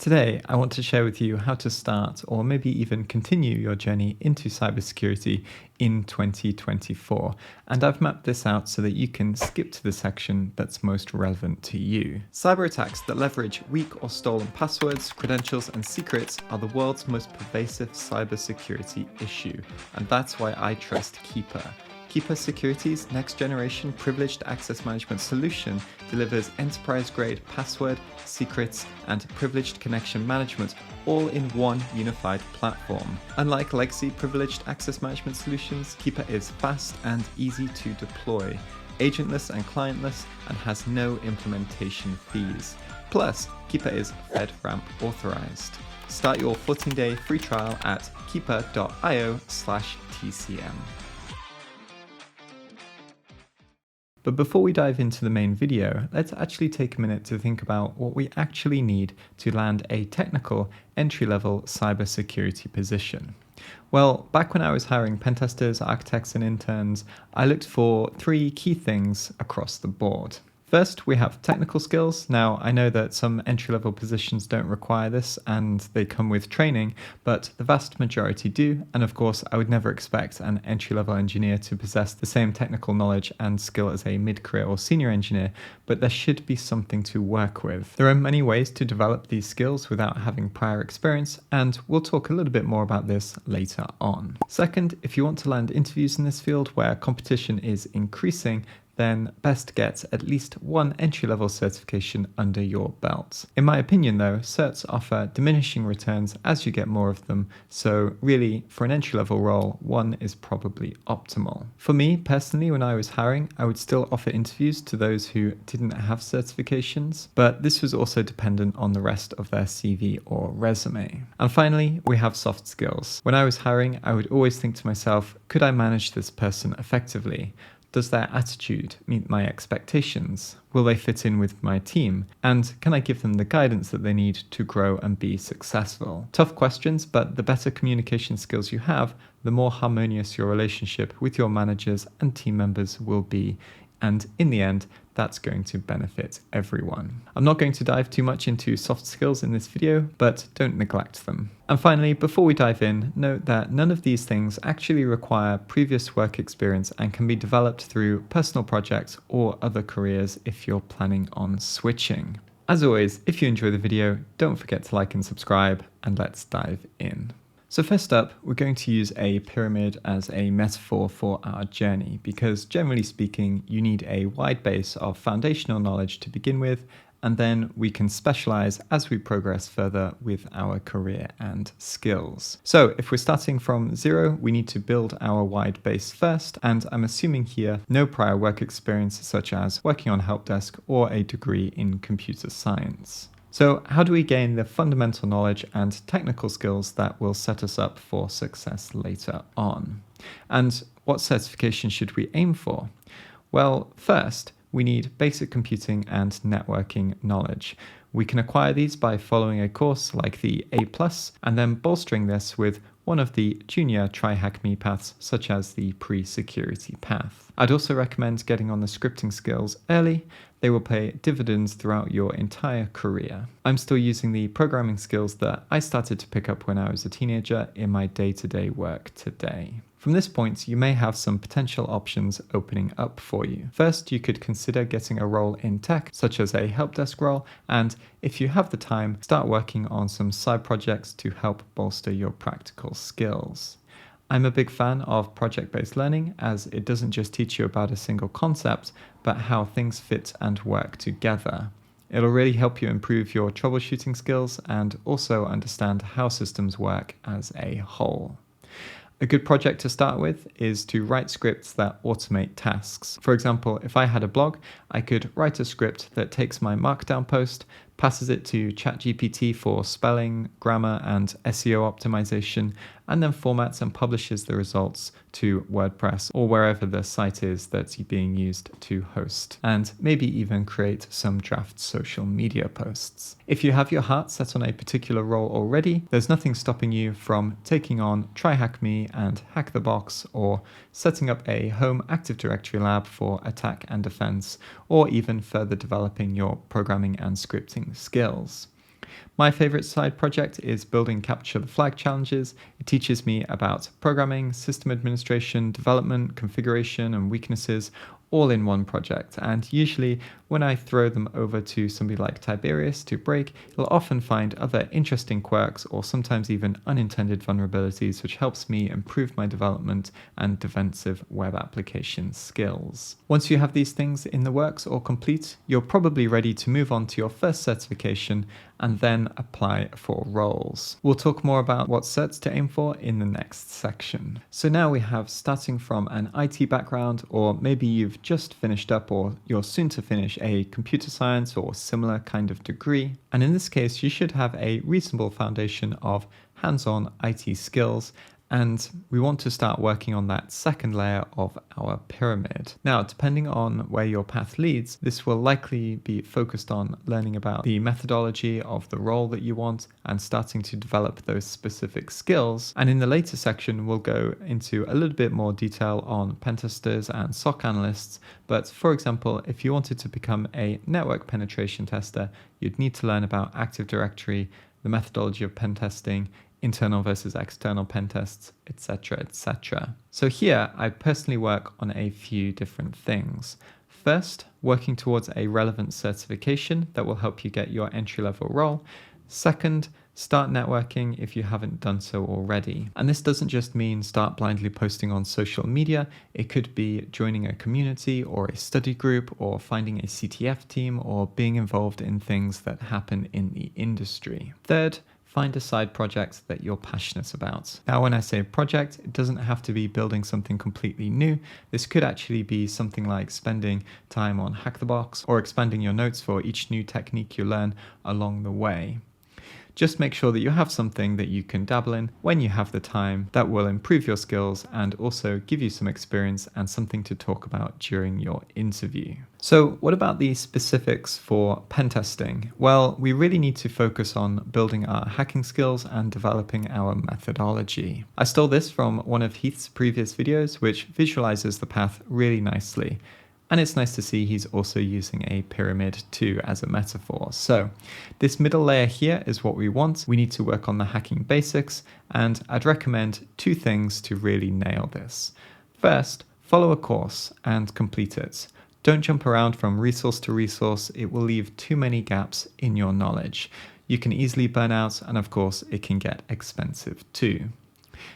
Today, I want to share with you how to start or maybe even continue your journey into cybersecurity in 2024. And I've mapped this out so that you can skip to the section that's most relevant to you. Cyber attacks that leverage weak or stolen passwords, credentials, and secrets are the world's most pervasive cybersecurity issue. And that's why I trust Keeper. Keeper Security's next-generation privileged access management solution delivers enterprise-grade password, secrets, and privileged connection management all in one unified platform. Unlike legacy privileged access management solutions, Keeper is fast and easy to deploy, agentless and clientless, and has no implementation fees. Plus, Keeper is FedRAMP authorized. Start your 14-day free trial at keeper.io/TCM. But before we dive into the main video, let's actually take a minute to think about what we actually need to land a technical entry-level cybersecurity position. Well, back when I was hiring pentesters, architects, and interns, I looked for three key things across the board. First, we have technical skills. Now, I know that some entry-level positions don't require this and they come with training, but the vast majority do. And of course, I would never expect an entry-level engineer to possess the same technical knowledge and skill as a mid-career or senior engineer, but there should be something to work with. There are many ways to develop these skills without having prior experience, and we'll talk a little bit more about this later on. Second, if you want to land interviews in this field where competition is increasing, then best get at least one entry-level certification under your belt. In my opinion though, certs offer diminishing returns as you get more of them, so really for an entry-level role, one is probably optimal. For me personally, when I was hiring, I would still offer interviews to those who didn't have certifications, but this was also dependent on the rest of their CV or resume. And finally, we have soft skills. When I was hiring, I would always think to myself, could I manage this person effectively? Does their attitude meet my expectations? Will they fit in with my team? And can I give them the guidance that they need to grow and be successful? Tough questions, but the better communication skills you have, the more harmonious your relationship with your managers and team members will be. And in the end, that's going to benefit everyone. I'm not going to dive too much into soft skills in this video, but don't neglect them. And finally, before we dive in, note that none of these things actually require previous work experience and can be developed through personal projects or other careers if you're planning on switching. As always, if you enjoy the video, don't forget to like and subscribe, and let's dive in. So first up, we're going to use a pyramid as a metaphor for our journey, because generally speaking, you need a wide base of foundational knowledge to begin with, and then we can specialize as we progress further with our career and skills. So if we're starting from zero, we need to build our wide base first, and I'm assuming here no prior work experience such as working on help desk or a degree in computer science. So how do we gain the fundamental knowledge and technical skills that will set us up for success later on? And what certification should we aim for? Well, first, we need basic computing and networking knowledge. We can acquire these by following a course like the A+, and then bolstering this with one of the junior try-hack-me paths, such as the pre-security path. I'd also recommend getting on the scripting skills early. They will pay dividends throughout your entire career. I'm still using the programming skills that I started to pick up when I was a teenager in my day-to-day work today. From this point, you may have some potential options opening up for you. First, you could consider getting a role in tech, such as a help desk role, and if you have the time, start working on some side projects to help bolster your practical skills. I'm a big fan of project-based learning, as it doesn't just teach you about a single concept, but how things fit and work together. It'll really help you improve your troubleshooting skills and also understand how systems work as a whole. A good project to start with is to write scripts that automate tasks. For example, if I had a blog, I could write a script that takes my Markdown post, passes it to ChatGPT for spelling, grammar, and SEO optimization, and then formats and publishes the results to WordPress or wherever the site is that's being used to host, and maybe even create some draft social media posts. If you have your heart set on a particular role already, there's nothing stopping you from taking on try-hack-me and hack the box, or setting up a home Active Directory lab for attack and defense, or even further developing your programming and scripting skills. My favorite side project is building Capture the Flag challenges. It teaches me about programming, system administration, development, configuration, and weaknesses all in one project. And usually when I throw them over to somebody like Tiberius to break, you'll often find other interesting quirks or sometimes even unintended vulnerabilities, which helps me improve my development and defensive web application skills. Once you have these things in the works or complete, you're probably ready to move on to your first certification and then apply for roles. We'll talk more about what certs to aim for in the next section. So now we have starting from an IT background, or maybe you've just finished up or you're soon to finish a computer science or similar kind of degree. And in this case, you should have a reasonable foundation of hands-on IT skills, and we want to start working on that second layer of our pyramid. Now, depending on where your path leads, this will likely be focused on learning about the methodology of the role that you want and starting to develop those specific skills. And in the later section, we'll go into a little bit more detail on pen testers and SOC analysts. But for example, if you wanted to become a network penetration tester, you'd need to learn about Active Directory, the methodology of pen testing, internal versus external pen tests, etc., etc. So here, I personally work on a few different things. First, working towards a relevant certification that will help you get your entry-level role. Second, start networking if you haven't done so already. And this doesn't just mean start blindly posting on social media. It could be joining a community or a study group or finding a CTF team or being involved in things that happen in the industry. Third, find a side project that you're passionate about. Now, when I say project, it doesn't have to be building something completely new. This could actually be something like spending time on Hack the Box or expanding your notes for each new technique you learn along the way. Just make sure that you have something that you can dabble in when you have the time that will improve your skills and also give you some experience and something to talk about during your interview. So what about the specifics for pen testing? Well, we really need to focus on building our hacking skills and developing our methodology. I stole this from one of Heath's previous videos, which visualizes the path really nicely. And it's nice to see he's also using a pyramid too as a metaphor. So this middle layer here is what we want. We need to work on the hacking basics, and I'd recommend two things to really nail this. First, follow a course and complete it. Don't jump around from resource to resource. It will leave too many gaps in your knowledge. You can easily burn out, and of course, it can get expensive too.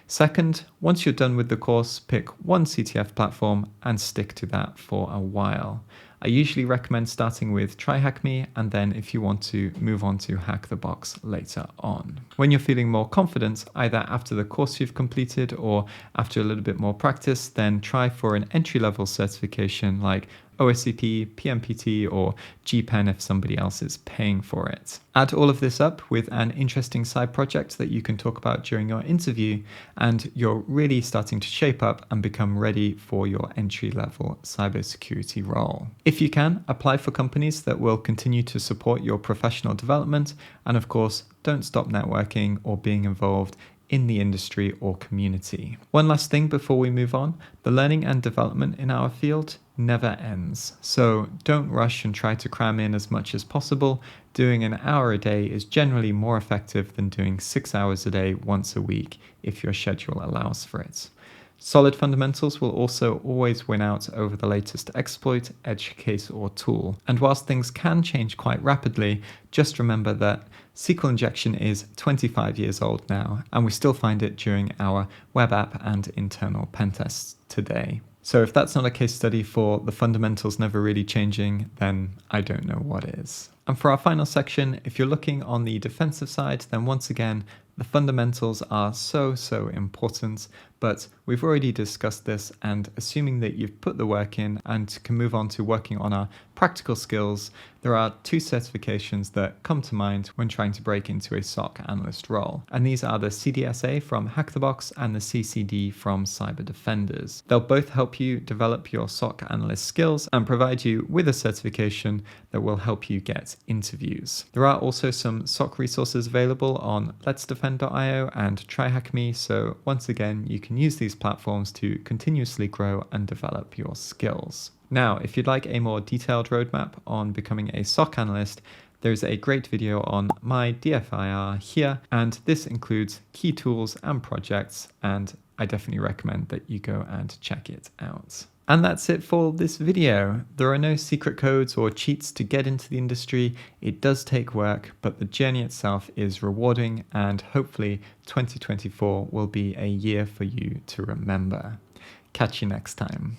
Second, once you're done with the course, pick one CTF platform and stick to that for a while. I usually recommend starting with TryHackMe, and then if you want to, move on to Hack the Box later on. When you're feeling more confident, either after the course you've completed or after a little bit more practice, then try for an entry-level certification like OSCP, PMPT, or GPEN if somebody else is paying for it. Add all of this up with an interesting side project that you can talk about during your interview, and you're really starting to shape up and become ready for your entry-level cybersecurity role. If you can, apply for companies that will continue to support your professional development, and of course, don't stop networking or being involved in the industry or community. One last thing before we move on, the learning and development in our field never ends. So don't rush and try to cram in as much as possible. Doing an hour a day is generally more effective than doing 6 hours a day once a week if your schedule allows for it. Solid fundamentals will also always win out over the latest exploit, edge case, or tool. And whilst things can change quite rapidly, just remember that SQL injection is 25 years old now, and we still find it during our web app and internal pen tests today. So if that's not a case study for the fundamentals never really changing, then I don't know what is. And for our final section, if you're looking on the defensive side, then once again, the fundamentals are so important, but we've already discussed this, and assuming that you've put the work in and can move on to working on our practical skills, there are two certifications that come to mind when trying to break into a SOC analyst role. And these are the CDSA from Hack the Box and the CCD from Cyber Defenders. They'll both help you develop your SOC analyst skills and provide you with a certification that will help you get interviews. There are also some SOC resources available on letsdefend.io and TryHackMe, so once again, you can use these platforms to continuously grow and develop your skills. Now, if you'd like a more detailed roadmap on becoming a SOC analyst, There's a great video on my DFIR here, and this includes key tools and projects, and I definitely recommend that you go and check it out. And that's it for this video. There are no secret codes or cheats to get into the industry. It does take work, but the journey itself is rewarding, and hopefully 2024 will be a year for you to remember. Catch you next time.